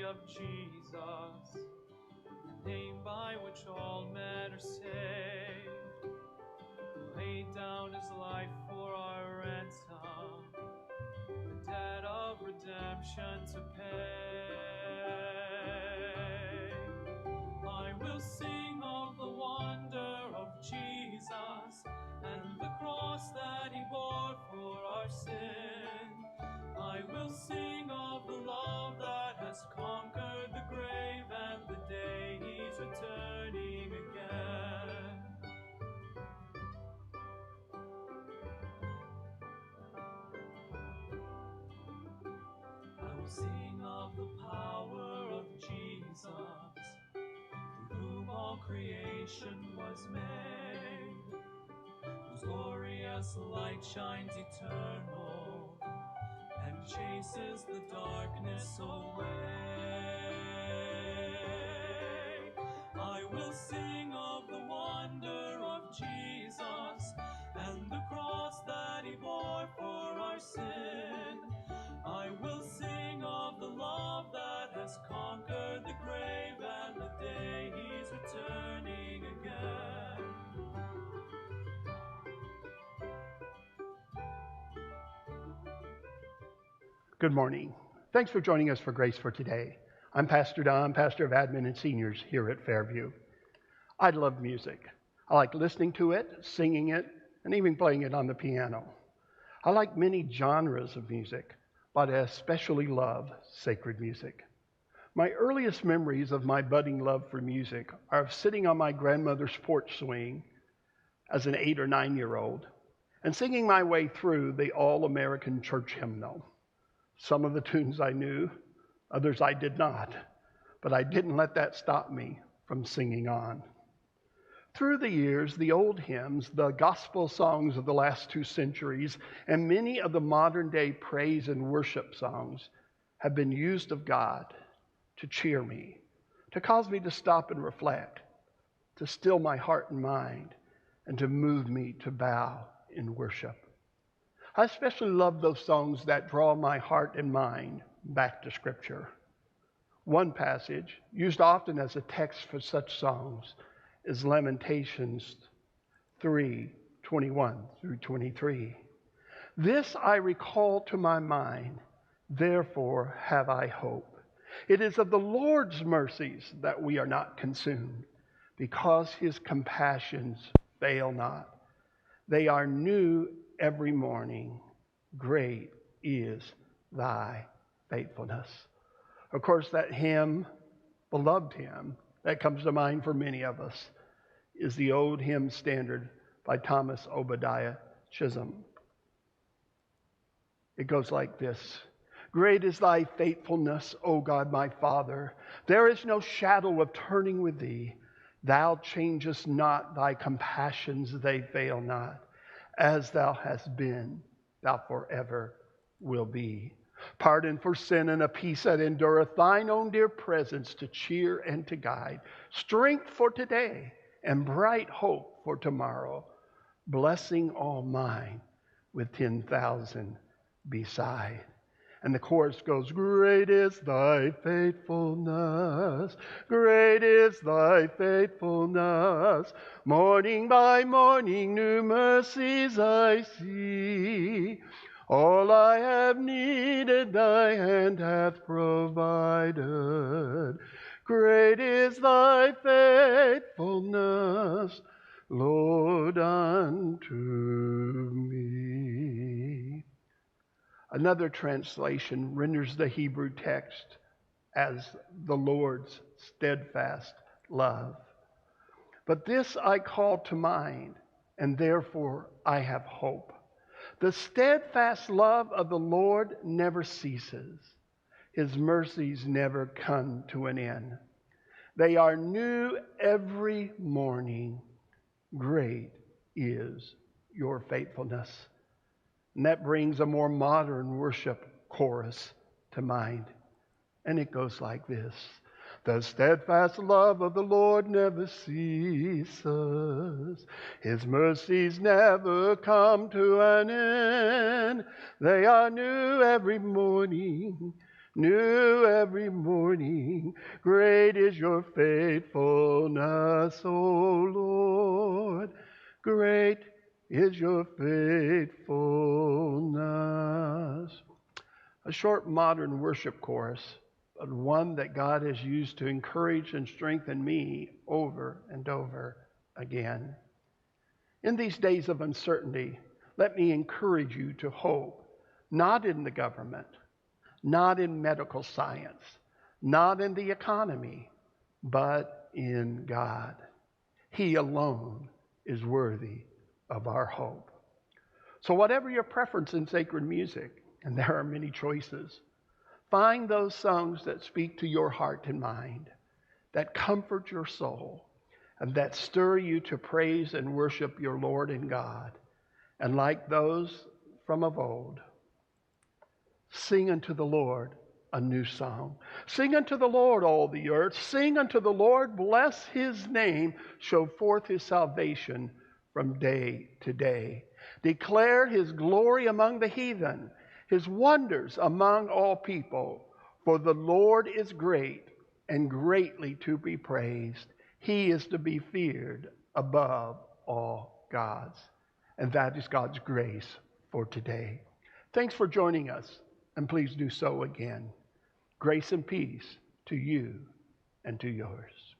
of Jesus, the name by which all men are saved, who laid down his life for our ransom, the debt of redemption to pay. I will sing of the wonder of Jesus and the cross that he bore for our sin. I will sing of the love that has conquered the grave and the day he's returning again. I will sing of the power of Jesus, through whom all creation was made, whose glorious light shines eternal and chases the darkness away. I will sing of the wonder of Jesus and the cross that he bore for our sin. I will sing of the love that has conquered the grave and the day he's returning again. Good morning. Thanks for joining us for Grace for Today. I'm Pastor Don, pastor of admin and seniors here at Fairview. I love music. I like listening to it, singing it, and even playing it on the piano. I like many genres of music, but I especially love sacred music. My earliest memories of my budding love for music are of sitting on my grandmother's porch swing as an 8 or 9-year-old and singing my way through the All-American Church Hymnal. Some of the tunes I knew, others I did not, but I didn't let that stop me from singing on. Through the years, the old hymns, the gospel songs of the last 2 centuries, and many of the modern-day praise and worship songs have been used of God to cheer me, to cause me to stop and reflect, to still my heart and mind, and to move me to bow in worship. I especially love those songs that draw my heart and mind back to Scripture. One passage, used often as a text for such songs, is Lamentations 3:21 through 23. This I recall to my mind, therefore have I hope. It is of the Lord's mercies that we are not consumed, because his compassions fail not. They are new every morning. Great is thy faithfulness. Of course, that hymn, beloved hymn, that comes to mind for many of us is the old hymn standard by Thomas Obadiah Chisholm. It goes like this. Great is thy faithfulness, O God my Father. There is no shadow of turning with thee. Thou changest not, thy compassions, they fail not. As thou hast been, thou forever will be. Pardon for sin and a peace that endureth, thine own dear presence to cheer and to guide, strength for today and bright hope for tomorrow, blessing all mine with 10,000 beside. And the chorus goes, great is thy faithfulness, great is thy faithfulness. Morning by morning new mercies I see. All I have needed thy hand hath provided. Great is thy faithfulness, Lord, unto me. Another translation renders the Hebrew text as the Lord's steadfast love. But this I call to mind, and therefore I have hope. The steadfast love of the Lord never ceases. His mercies never come to an end. They are new every morning. Great is your faithfulness. And that brings a more modern worship chorus to mind. And it goes like this. The steadfast love of the Lord never ceases. His mercies never come to an end. They are new every morning. New every morning, great is your faithfulness, O Lord. Great is your faithfulness. A short modern worship chorus, but one that God has used to encourage and strengthen me over and over again. In these days of uncertainty, let me encourage you to hope, not in the government, not in medical science, not in the economy, but in God. He alone is worthy of our hope. So whatever your preference in sacred music, and there are many choices, find those songs that speak to your heart and mind, that comfort your soul, and that stir you to praise and worship your Lord and God. And like those from of old, sing unto the Lord a new song. Sing unto the Lord, all the earth. Sing unto the Lord, bless his name. Show forth his salvation from day to day. Declare his glory among the heathen, his wonders among all people. For the Lord is great and greatly to be praised. He is to be feared above all gods. And that is God's grace for today. Thanks for joining us, and please do so again. Grace and peace to you and to yours.